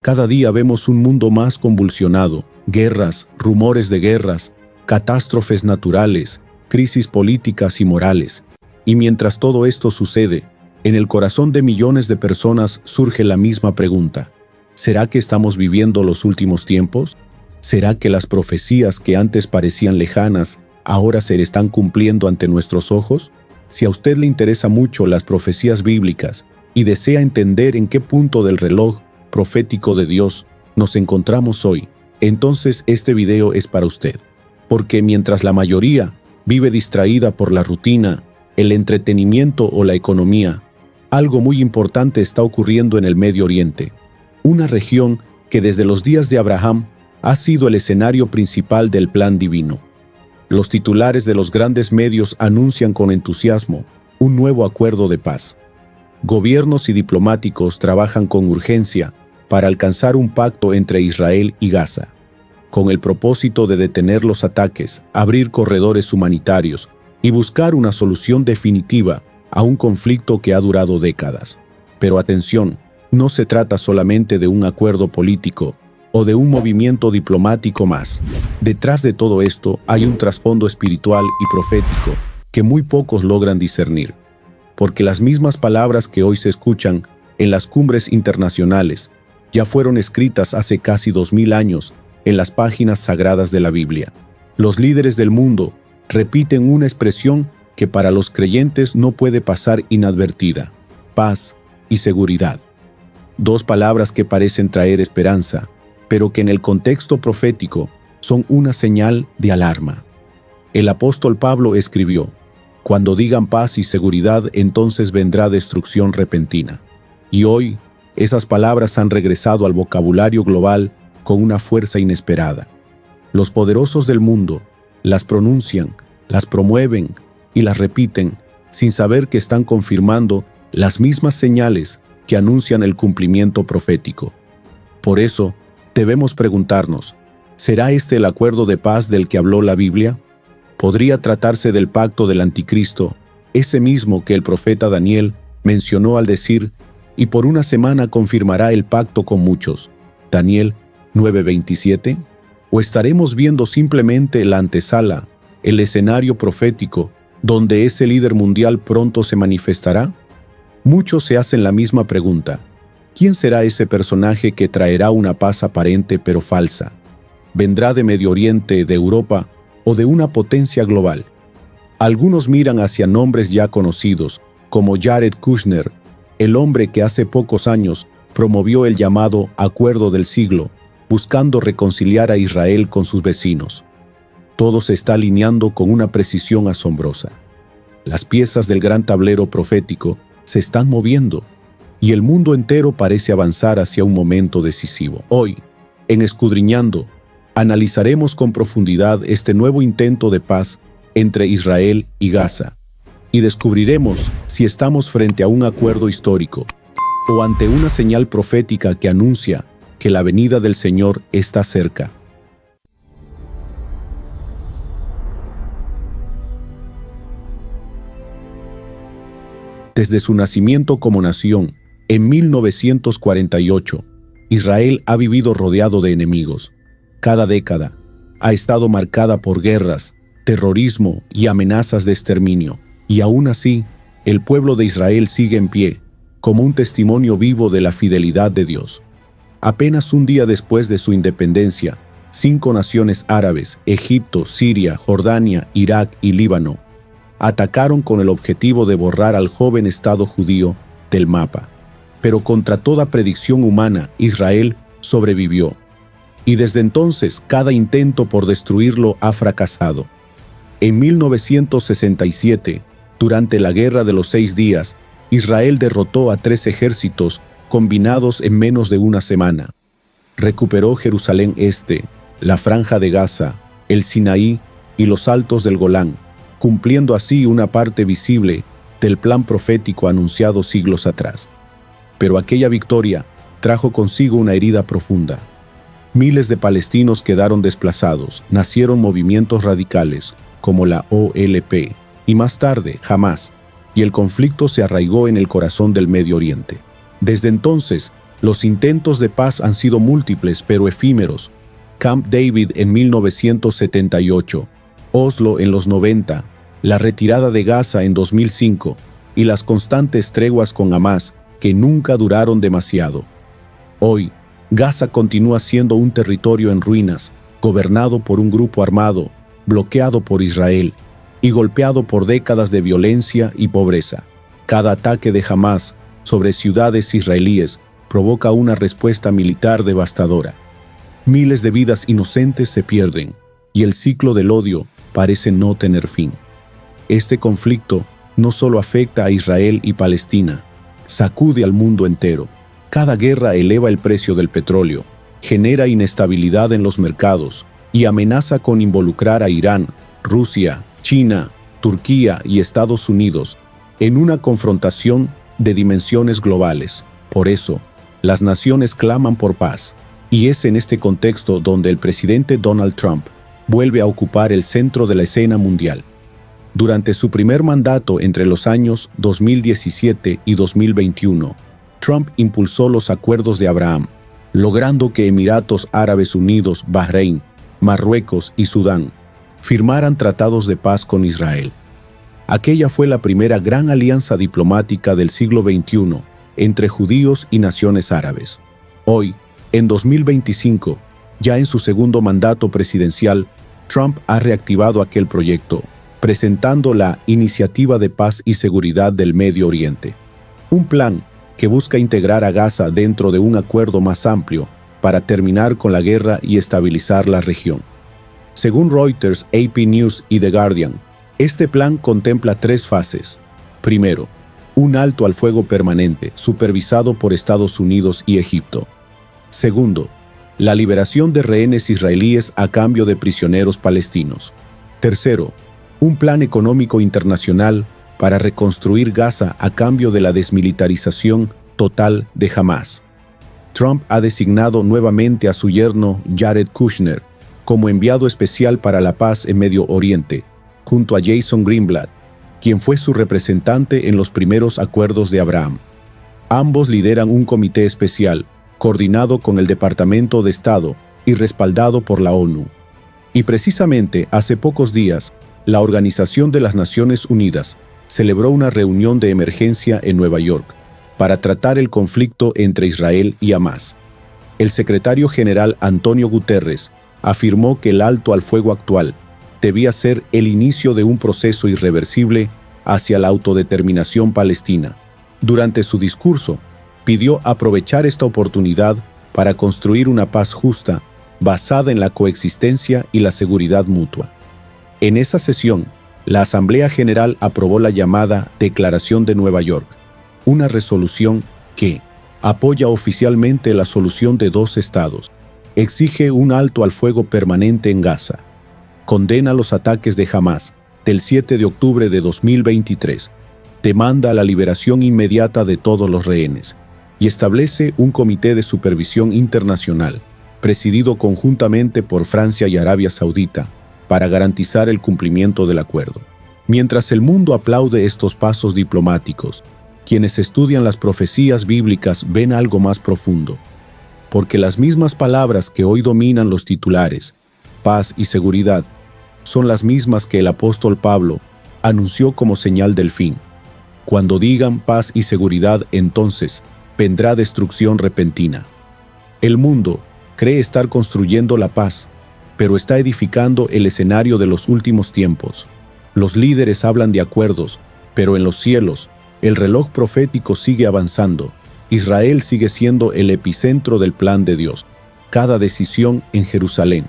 Cada día vemos un mundo más convulsionado, guerras, rumores de guerras, catástrofes naturales, crisis políticas y morales. Y mientras todo esto sucede, en el corazón de millones de personas surge la misma pregunta: ¿será que estamos viviendo los últimos tiempos? ¿Será que las profecías que antes parecían lejanas ahora se están cumpliendo ante nuestros ojos? Si a usted le interesa mucho las profecías bíblicas y desea entender en qué punto del reloj profético de Dios nos encontramos hoy, entonces este video es para usted. Porque mientras la mayoría vive distraída por la rutina, el entretenimiento o la economía, algo muy importante está ocurriendo en el Medio Oriente, una región que desde los días de Abraham ha sido el escenario principal del plan divino. Los titulares de los grandes medios anuncian con entusiasmo un nuevo acuerdo de paz. Gobiernos y diplomáticos trabajan con urgencia para alcanzar un pacto entre Israel y Gaza, con el propósito de detener los ataques, abrir corredores humanitarios y buscar una solución definitiva a un conflicto que ha durado décadas. Pero atención, no se trata solamente de un acuerdo político o de un movimiento diplomático más. Detrás de todo esto hay un trasfondo espiritual y profético que muy pocos logran discernir, porque las mismas palabras que hoy se escuchan en las cumbres internacionales ya fueron escritas hace casi 2000 años en las páginas sagradas de la Biblia. Los líderes del mundo repiten una expresión que para los creyentes no puede pasar inadvertida: paz y seguridad. Dos palabras que parecen traer esperanza, pero que en el contexto profético son una señal de alarma. El apóstol Pablo escribió: cuando digan paz y seguridad, entonces vendrá destrucción repentina. Y hoy, esas palabras han regresado al vocabulario global con una fuerza inesperada. Los poderosos del mundo las pronuncian, las promueven y las repiten sin saber que están confirmando las mismas señales que anuncian el cumplimiento profético. Por eso, debemos preguntarnos: ¿será este el acuerdo de paz del que habló la Biblia? ¿Podría tratarse del pacto del anticristo, ese mismo que el profeta Daniel mencionó al decir: y por una semana confirmará el pacto con muchos? Daniel 9:27. ¿O estaremos viendo simplemente la antesala, el escenario profético, donde ese líder mundial pronto se manifestará? Muchos se hacen la misma pregunta: ¿quién será ese personaje que traerá una paz aparente pero falsa? ¿Vendrá de Medio Oriente, de Europa o de una potencia global? Algunos miran hacia nombres ya conocidos, como Jared Kushner, el hombre que hace pocos años promovió el llamado Acuerdo del Siglo, buscando reconciliar a Israel con sus vecinos. Todo se está alineando con una precisión asombrosa. Las piezas del gran tablero profético se están moviendo, y el mundo entero parece avanzar hacia un momento decisivo. Hoy, en Escudriñando, analizaremos con profundidad este nuevo intento de paz entre Israel y Gaza, y descubriremos si estamos frente a un acuerdo histórico o ante una señal profética que anuncia que la venida del Señor está cerca. Desde su nacimiento como nación, en 1948, Israel ha vivido rodeado de enemigos. Cada década ha estado marcada por guerras, terrorismo y amenazas de exterminio. Y aún así, el pueblo de Israel sigue en pie, como un testimonio vivo de la fidelidad de Dios. Apenas un día después de su independencia, 5 naciones árabes, Egipto, Siria, Jordania, Irak y Líbano, atacaron con el objetivo de borrar al joven Estado judío del mapa. Pero contra toda predicción humana, Israel sobrevivió. Y desde entonces, cada intento por destruirlo ha fracasado. En 1967, durante la Guerra de los 6 días, Israel derrotó a 3 ejércitos combinados en menos de una semana. Recuperó Jerusalén Este, la Franja de Gaza, el Sinaí y los altos del Golán, cumpliendo así una parte visible del plan profético anunciado siglos atrás. Pero aquella victoria trajo consigo una herida profunda. Miles de palestinos quedaron desplazados, nacieron movimientos radicales como la OLP y más tarde Hamás, y el conflicto se arraigó en el corazón del Medio Oriente. Desde entonces, Los intentos de paz han sido múltiples pero efímeros. Camp David en 1978, Oslo en los 90, la retirada de Gaza en 2005 y las constantes treguas con Hamás que nunca duraron demasiado. Hoy, Gaza continúa siendo un territorio en ruinas, gobernado por un grupo armado, bloqueado por Israel y golpeado por décadas de violencia y pobreza. Cada ataque de Hamás sobre ciudades israelíes provoca una respuesta militar devastadora. Miles de vidas inocentes se pierden y el ciclo del odio parece no tener fin. Este conflicto no solo afecta a Israel y Palestina, sacude al mundo entero. Cada guerra eleva el precio del petróleo, genera inestabilidad en los mercados y amenaza con involucrar a Irán, Rusia, China, Turquía y Estados Unidos en una confrontación de dimensiones globales. Por eso, las naciones claman por paz, y es en este contexto donde el presidente Donald Trump vuelve a ocupar el centro de la escena mundial. Durante su primer mandato entre los años 2017 y 2021, Trump impulsó los acuerdos de Abraham, logrando que Emiratos Árabes Unidos, Bahrein, Marruecos y Sudán firmaran tratados de paz con Israel. Aquella fue la primera gran alianza diplomática del siglo XXI entre judíos y naciones árabes. Hoy, en 2025, ya en su segundo mandato presidencial, Trump ha reactivado aquel proyecto, presentando la Iniciativa de Paz y Seguridad del Medio Oriente, un plan que busca integrar a Gaza dentro de un acuerdo más amplio para terminar con la guerra y estabilizar la región. Según Reuters, AP News y The Guardian, este plan contempla 3 fases. Primero, un alto al fuego permanente, supervisado por Estados Unidos y Egipto. Segundo, la liberación de rehenes israelíes a cambio de prisioneros palestinos. Tercero, un plan económico internacional para reconstruir Gaza a cambio de la desmilitarización total de Hamás. Trump ha designado nuevamente a su yerno Jared Kushner como enviado especial para la paz en Medio Oriente, junto a Jason Greenblatt, quien fue su representante en los primeros acuerdos de Abraham. Ambos lideran un comité especial, coordinado con el Departamento de Estado y respaldado por la ONU. Y precisamente hace pocos días, la Organización de las Naciones Unidas celebró una reunión de emergencia en Nueva York para tratar el conflicto entre Israel y Hamás. El secretario general Antonio Guterres afirmó que el alto al fuego actual debía ser el inicio de un proceso irreversible hacia la autodeterminación palestina. Durante su discurso, pidió aprovechar esta oportunidad para construir una paz justa basada en la coexistencia y la seguridad mutua. En esa sesión, la Asamblea General aprobó la llamada Declaración de Nueva York, una resolución que apoya oficialmente la solución de 2 estados, exige un alto al fuego permanente en Gaza, condena los ataques de Hamás del 7 de octubre de 2023, demanda la liberación inmediata de todos los rehenes y establece un comité de supervisión internacional, presidido conjuntamente por Francia y Arabia Saudita, para garantizar el cumplimiento del acuerdo. Mientras el mundo aplaude estos pasos diplomáticos, quienes estudian las profecías bíblicas ven algo más profundo, porque las mismas palabras que hoy dominan los titulares, paz y seguridad, son las mismas que el apóstol Pablo anunció como señal del fin. Cuando digan paz y seguridad, entonces vendrá destrucción repentina. El mundo cree estar construyendo la paz, pero está edificando el escenario de los últimos tiempos. Los líderes hablan de acuerdos, pero en los cielos, el reloj profético sigue avanzando. Israel sigue siendo el epicentro del plan de Dios. Cada decisión en Jerusalén,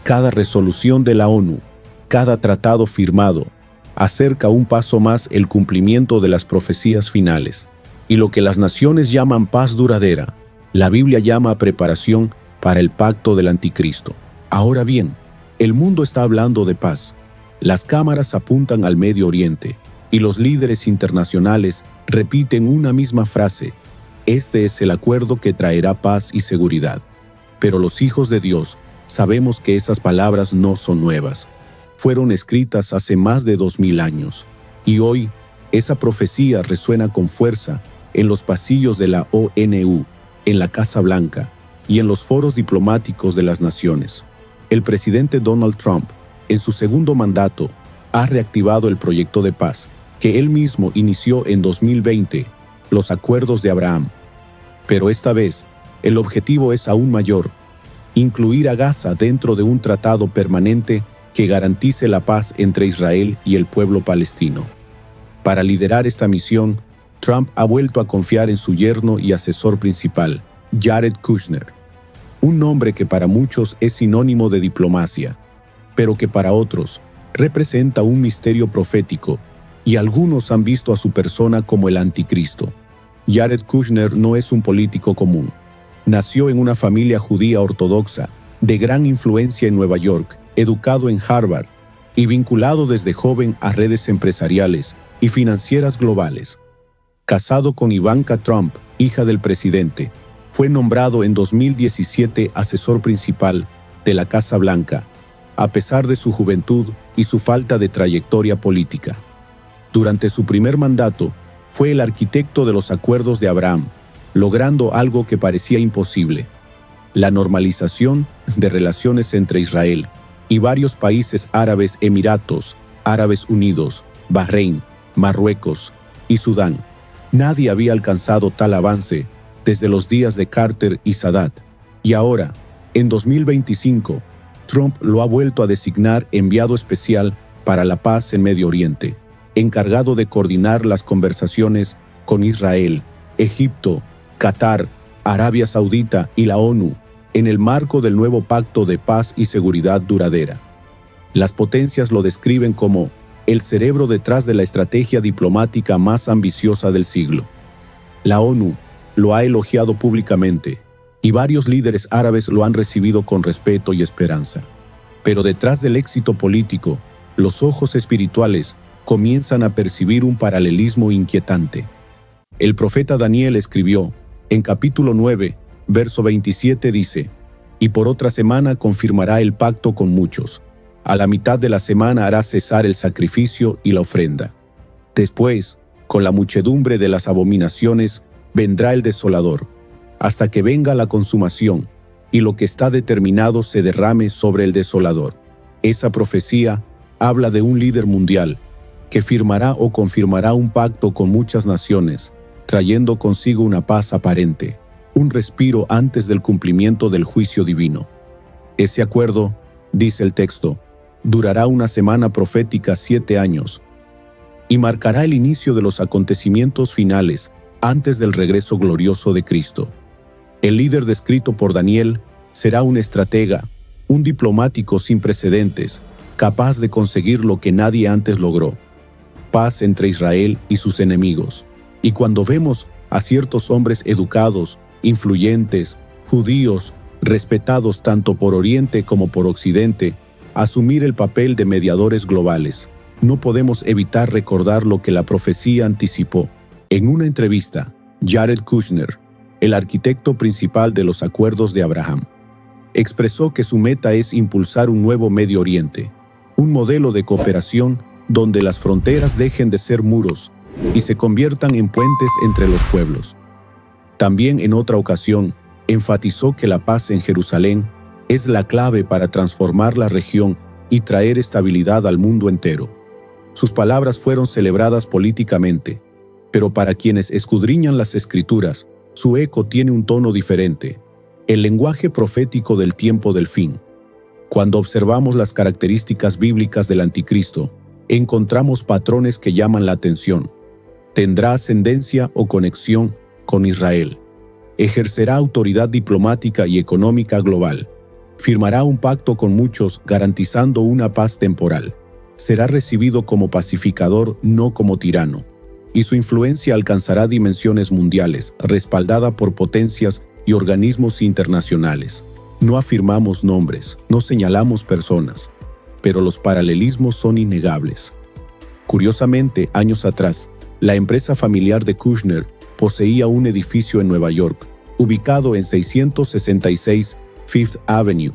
cada resolución de la ONU, cada tratado firmado, acerca un paso más el cumplimiento de las profecías finales. Y lo que las naciones llaman paz duradera, la Biblia llama preparación para el pacto del anticristo. Ahora bien, el mundo está hablando de paz. Las cámaras apuntan al Medio Oriente y los líderes internacionales repiten una misma frase: este es el acuerdo que traerá paz y seguridad. Pero los hijos de Dios sabemos que esas palabras no son nuevas. Fueron escritas hace más de 2000 años, y hoy esa profecía resuena con fuerza en los pasillos de la ONU, en la Casa Blanca y en los foros diplomáticos de las naciones. El presidente Donald Trump, en su segundo mandato, ha reactivado el proyecto de paz que él mismo inició en 2020, los Acuerdos de Abraham. Pero esta vez, el objetivo es aún mayor: incluir a Gaza dentro de un tratado permanente que garantice la paz entre Israel y el pueblo palestino. Para liderar esta misión, Trump ha vuelto a confiar en su yerno y asesor principal, Jared Kushner, un nombre que para muchos es sinónimo de diplomacia, pero que para otros representa un misterio profético, y algunos han visto a su persona como el anticristo. Jared Kushner no es un político común. Nació en una familia judía ortodoxa, de gran influencia en Nueva York, educado en Harvard y vinculado desde joven a redes empresariales y financieras globales. Casado con Ivanka Trump, hija del presidente, fue nombrado en 2017 asesor principal de la Casa Blanca, a pesar de su juventud y su falta de trayectoria política. Durante su primer mandato, fue el arquitecto de los Acuerdos de Abraham, logrando algo que parecía imposible: la normalización de relaciones entre Israel y varios países árabes: Emiratos Árabes Unidos, Bahrein, Marruecos y Sudán. Nadie había alcanzado tal avance desde los días de Carter y Sadat, y ahora, en 2025, Trump lo ha vuelto a designar enviado especial para la paz en Medio Oriente, encargado de coordinar las conversaciones con Israel, Egipto, Qatar, Arabia Saudita y la ONU en el marco del nuevo Pacto de Paz y Seguridad Duradera. Las potencias lo describen como el cerebro detrás de la estrategia diplomática más ambiciosa del siglo. La ONU lo ha elogiado públicamente y varios líderes árabes lo han recibido con respeto y esperanza. Pero detrás del éxito político, los ojos espirituales comienzan a percibir un paralelismo inquietante. El profeta Daniel escribió, en capítulo 9, verso 27 dice: «Y por otra semana confirmará el pacto con muchos. A la mitad de la semana hará cesar el sacrificio y la ofrenda. Después, con la muchedumbre de las abominaciones, vendrá el desolador, hasta que venga la consumación, y lo que está determinado se derrame sobre el desolador». Esa profecía habla de un líder mundial que firmará o confirmará un pacto con muchas naciones, trayendo consigo una paz aparente, un respiro antes del cumplimiento del juicio divino. Ese acuerdo, dice el texto, durará una semana profética 7 años y marcará el inicio de los acontecimientos finales antes del regreso glorioso de Cristo. El líder descrito por Daniel será un estratega, un diplomático sin precedentes, capaz de conseguir lo que nadie antes logró: paz entre Israel y sus enemigos. Y cuando vemos a ciertos hombres educados, influyentes, judíos, respetados tanto por Oriente como por Occidente, asumir el papel de mediadores globales, no podemos evitar recordar lo que la profecía anticipó. En una entrevista, Jared Kushner, el arquitecto principal de los Acuerdos de Abraham, expresó que su meta es impulsar un nuevo Medio Oriente, un modelo de cooperación donde las fronteras dejen de ser muros y se conviertan en puentes entre los pueblos. También en otra ocasión, enfatizó que la paz en Jerusalén es la clave para transformar la región y traer estabilidad al mundo entero. Sus palabras fueron celebradas políticamente, pero para quienes escudriñan las Escrituras, su eco tiene un tono diferente: el lenguaje profético del tiempo del fin. Cuando observamos las características bíblicas del anticristo, encontramos patrones que llaman la atención. Tendrá ascendencia o conexión con Israel. Ejercerá autoridad diplomática y económica global. Firmará un pacto con muchos, garantizando una paz temporal. Será recibido como pacificador, no como tirano. Y su influencia alcanzará dimensiones mundiales, respaldada por potencias y organismos internacionales. No afirmamos nombres, no señalamos personas, pero los paralelismos son innegables. Curiosamente, años atrás, la empresa familiar de Kushner poseía un edificio en Nueva York, ubicado en 666 Fifth Avenue.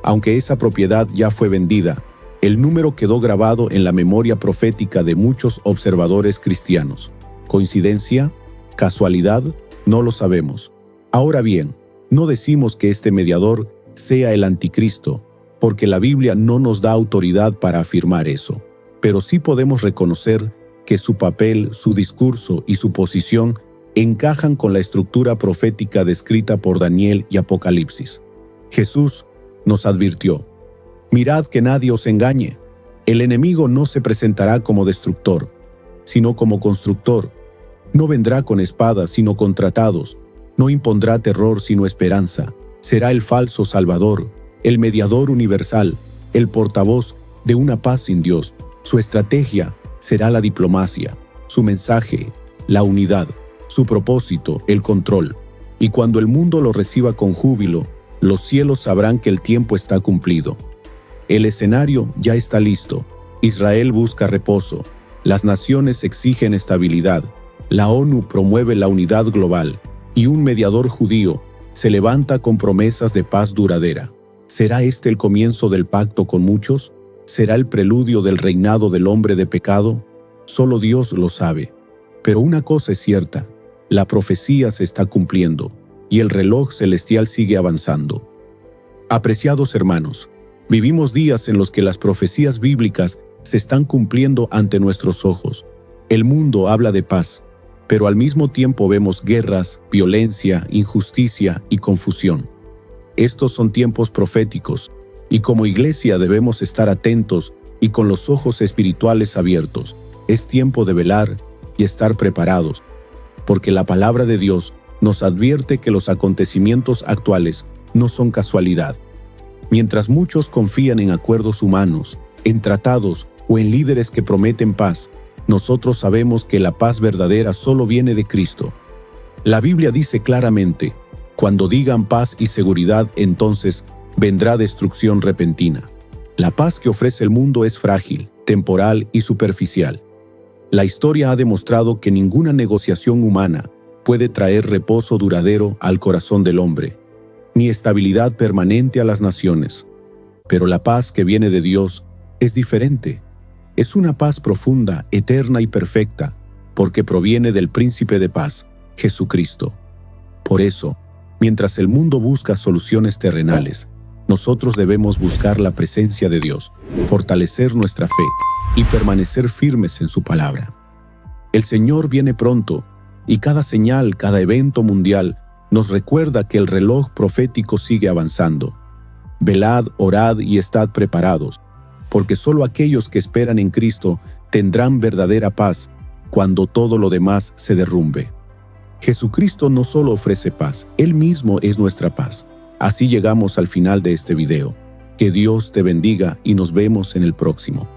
Aunque esa propiedad ya fue vendida, el número quedó grabado en la memoria profética de muchos observadores cristianos. ¿Coincidencia? ¿Casualidad? No lo sabemos. Ahora bien, no decimos que este mediador sea el anticristo, porque la Biblia no nos da autoridad para afirmar eso, pero sí podemos reconocer que su papel, su discurso y su posición encajan con la estructura profética descrita por Daniel y Apocalipsis. Jesús nos advirtió: mirad que nadie os engañe. El enemigo no se presentará como destructor, sino como constructor. No vendrá con espadas, sino con tratados. No impondrá terror, sino esperanza. Será el falso Salvador, el mediador universal, el portavoz de una paz sin Dios. Su estrategia será la diplomacia, su mensaje, la unidad, su propósito, el control. Y cuando el mundo lo reciba con júbilo, los cielos sabrán que el tiempo está cumplido. El escenario ya está listo. Israel busca reposo. Las naciones exigen estabilidad. La ONU promueve la unidad global. Y un mediador judío se levanta con promesas de paz duradera. ¿Será este el comienzo del pacto con muchos? ¿Será el preludio del reinado del hombre de pecado? Solo Dios lo sabe. Pero una cosa es cierta: la profecía se está cumpliendo y el reloj celestial sigue avanzando. Apreciados hermanos, vivimos días en los que las profecías bíblicas se están cumpliendo ante nuestros ojos. El mundo habla de paz, pero al mismo tiempo vemos guerras, violencia, injusticia y confusión. Estos son tiempos proféticos, y como iglesia debemos estar atentos y con los ojos espirituales abiertos. Es tiempo de velar y estar preparados, porque la palabra de Dios nos advierte que los acontecimientos actuales no son casualidad. Mientras muchos confían en acuerdos humanos, en tratados o en líderes que prometen paz, nosotros sabemos que la paz verdadera solo viene de Cristo. La Biblia dice claramente: cuando digan paz y seguridad, entonces vendrá destrucción repentina. La paz que ofrece el mundo es frágil, temporal y superficial. La historia ha demostrado que ninguna negociación humana puede traer reposo duradero al corazón del hombre, ni estabilidad permanente a las naciones. Pero la paz que viene de Dios es diferente. Es una paz profunda, eterna y perfecta, porque proviene del Príncipe de Paz, Jesucristo. Por eso, mientras el mundo busca soluciones terrenales, nosotros debemos buscar la presencia de Dios, fortalecer nuestra fe y permanecer firmes en su palabra. El Señor viene pronto, y cada señal, cada evento mundial nos recuerda que el reloj profético sigue avanzando. Velad, orad y estad preparados, porque solo aquellos que esperan en Cristo tendrán verdadera paz cuando todo lo demás se derrumbe. Jesucristo no solo ofrece paz, Él mismo es nuestra paz. Así llegamos al final de este video. Que Dios te bendiga y nos vemos en el próximo.